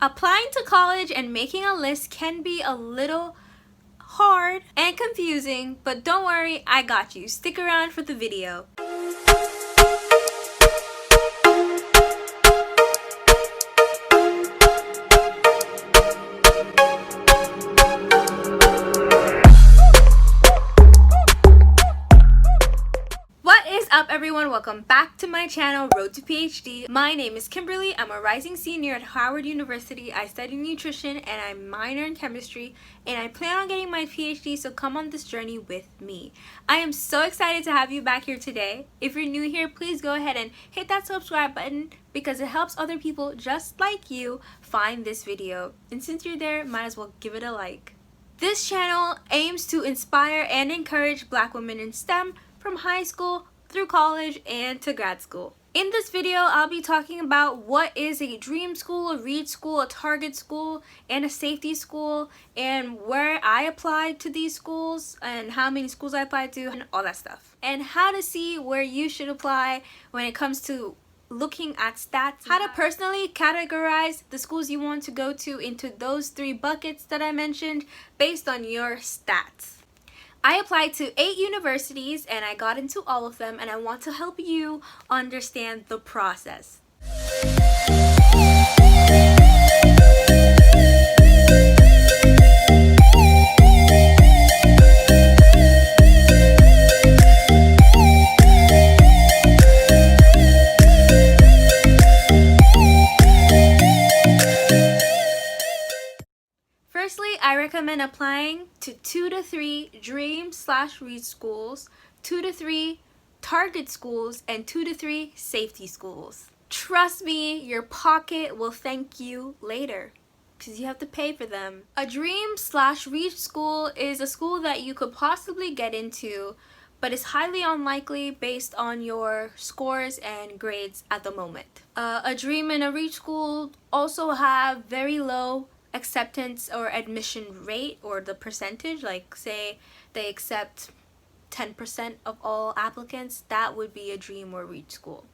Applying to college and making a list can be a little hard and confusing, but don't worry, I got you. Stick around for the video. What is up, everyone? Welcome back to my channel, Road to PhD. My name is Kimberly. I'm a rising senior at Howard University. I study nutrition and I minor in chemistry, and I plan on getting my PhD, so come on this journey with me. I am so excited to have you back here today. If you're new here, please go ahead and hit that subscribe button because it helps other people just like you find this video. And since you're there, might as well give it a like. This channel aims to inspire and encourage Black women in STEM from high school through college and to grad school. In this video, I'll be talking about what is a dream school, a read school, a target school, and a safety school, and where I applied to these schools and how many schools I applied to and all that stuff. And how to see where you should apply when it comes to looking at stats, how to personally categorize the schools you want to go to into those 3 buckets that I mentioned based on your stats. I applied to 8 universities and I got into all of them, and I want to help you understand the process. Firstly, I recommend applying to 2 to 3 dream/read schools, 2 to 3 target schools, and 2 to 3 safety schools. Trust me, your pocket will thank you later because you have to pay for them. A dream/read school is a school that you could possibly get into, but it's highly unlikely based on your scores and grades at the moment. A dream and a read school also have very low acceptance or admission rate, or the percentage, like say they accept 10% of all applicants. That would be a dream or read school.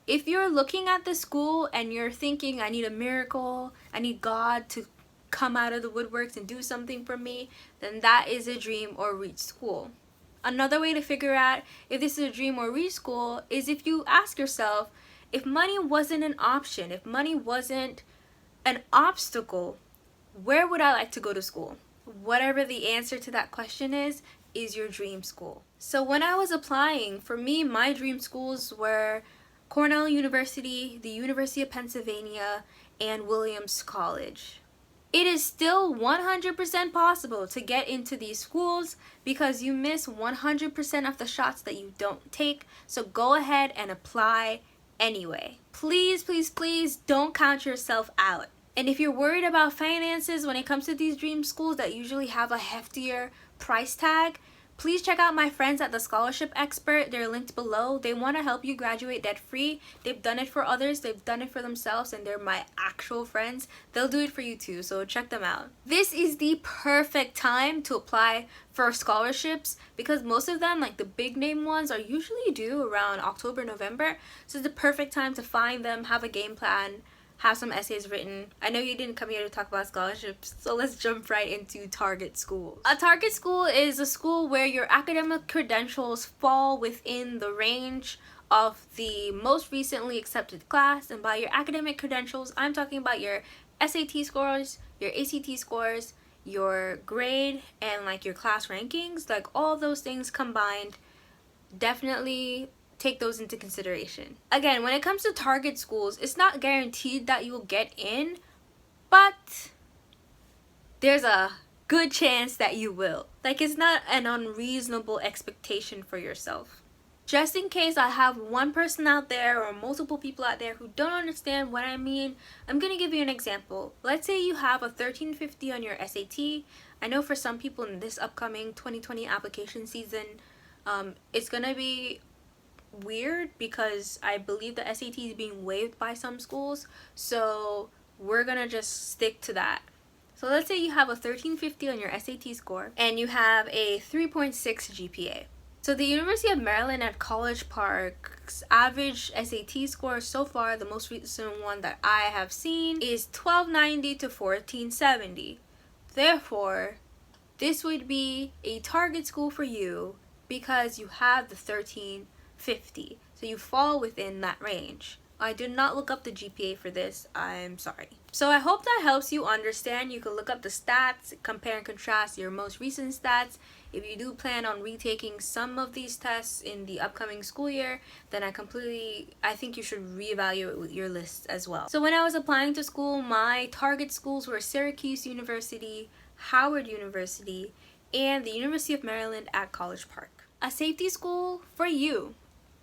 If you're looking at the school and you're thinking, I need a miracle, I need God to come out of the woodworks and do something for me, then that is a dream or read school. Another way to figure out if this is a dream or read school is if you ask yourself, if money wasn't an option, if money wasn't an obstacle, where would I like to go to school? Whatever the answer to that question is your dream school. So when I was applying, for me, my dream schools were Cornell University, the University of Pennsylvania, and Williams College. It is still 100% possible to get into these schools because you miss 100% of the shots that you don't take. So go ahead and apply anyway. Please, please, please don't count yourself out. And if you're worried about finances when it comes to these dream schools that usually have a heftier price tag, please check out my friends at The Scholarship Expert. They're linked below. They want to help you graduate debt-free. They've done it for others, they've done it for themselves, and they're my actual friends. They'll do it for you too, so check them out. This is the perfect time to apply for scholarships because most of them, like the big name ones, are usually due around October, November. So it's the perfect time to find them, have a game plan, have some essays written. I know you didn't come here to talk about scholarships, so let's jump right into target schools. A target school is a school where your academic credentials fall within the range of the most recently accepted class. And by your academic credentials, I'm talking about your SAT scores, your ACT scores, your grade, and like your class rankings. Like all those things combined, definitely take those into consideration. Again, when it comes to target schools, it's not guaranteed that you will get in, but there's a good chance that you will. Like, it's not an unreasonable expectation for yourself. Just in case I have one person out there or multiple people out there who don't understand what I mean, I'm gonna give you an example. Let's say you have a 1350 on your SAT. I know for some people in this upcoming 2020 application season, it's gonna be weird because I believe the SAT is being waived by some schools, so we're gonna just stick to that. So let's say you have a 1350 on your SAT score and you have a 3.6 GPA. So the University of Maryland at College Park's average SAT score so far, the most recent one that I have seen, is 1290 to 1470. Therefore, this would be a target school for you because you have the 1350. So you fall within that range. I did not look up the GPA for this. I'm sorry. So I hope that helps you understand. You can look up the stats, compare and contrast your most recent stats. If you do plan on retaking some of these tests in the upcoming school year, then I think you should reevaluate your list as well. So when I was applying to school, my target schools were Syracuse University, Howard University, and the University of Maryland at College Park. A safety school for you.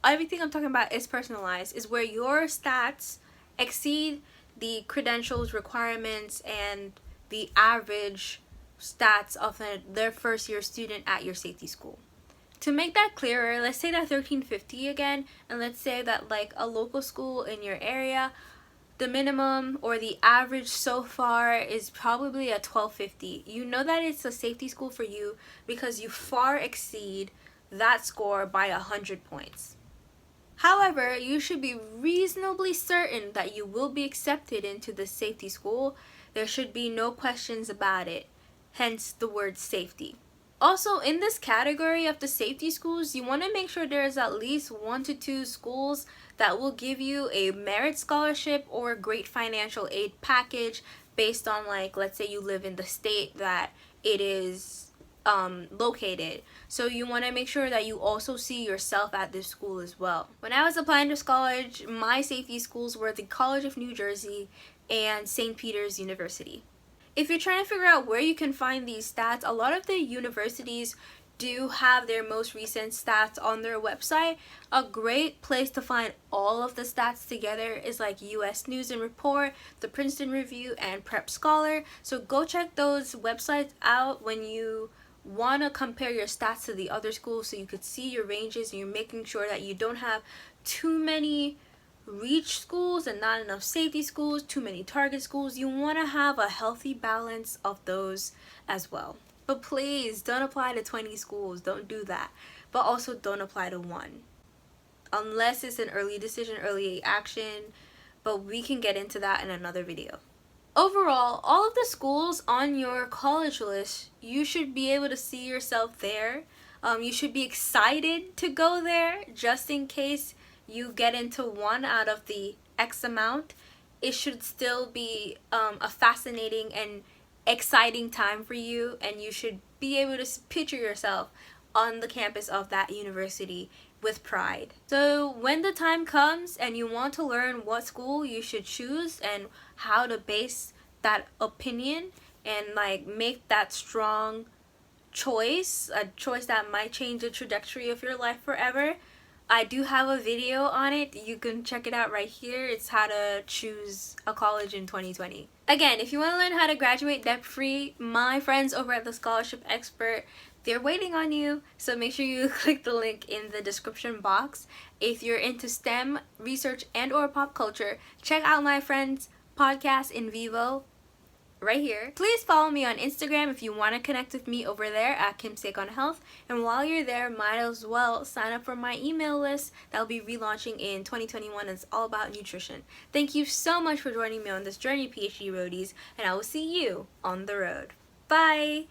Everything I'm talking about is personalized, is where your stats exceed the credentials requirements and the average stats of their first year student at your safety school. To make that clearer, let's say that 1350 again, and let's say that like a local school in your area, the minimum or the average so far is probably a 1250. You know that it's a safety school for you because you far exceed that score by 100 points. However, you should be reasonably certain that you will be accepted into the safety school. There should be no questions about it, hence the word safety. Also, in this category of the safety schools, you want to make sure there's at least 1 to 2 schools that will give you a merit scholarship or great financial aid package based on, like, let's say you live in the state that it is located. So you want to make sure that you also see yourself at this school as well. When I was applying to college, my safety schools were the College of New Jersey and St. Peter's University. If you're trying to figure out where you can find these stats, a lot of the universities do have their most recent stats on their website. A great place to find all of the stats together is like US News and Report, the Princeton Review, and Prep Scholar. So go check those websites out when you want to compare your stats to the other schools so you could see your ranges and you're making sure that you don't have too many reach schools and not enough safety schools, too many target schools. You want to have a healthy balance of those as well. But please don't apply to 20 schools. Don't do that. But also don't apply to one. Unless it's an early decision, early action. But we can get into that in another video. Overall, all of the schools on your college list, you should be able to see yourself there. You should be excited to go there just in case you get into one out of the X amount. It should still be a fascinating and exciting time for you, and you should be able to picture yourself on the campus of that university with pride. So when the time comes and you want to learn what school you should choose and how to base that opinion and like make that strong choice, a choice that might change the trajectory of your life forever, I do have a video on it. You can check it out right here. It's how to choose a college in 2020. Again, if you want to learn how to graduate debt-free, my friends over at The Scholarship Expert, they're waiting on you. So make sure you click the link in the description box. If you're into STEM, research, and or pop culture, check out my friend's podcast in VIVO right here. Please follow me on Instagram if you want to connect with me over there at Kim's Take on Health. And while you're there, might as well sign up for my email list that will be relaunching in 2021. It's all about nutrition. Thank you so much for joining me on this journey, PhD roadies, and I will see you on the road. Bye!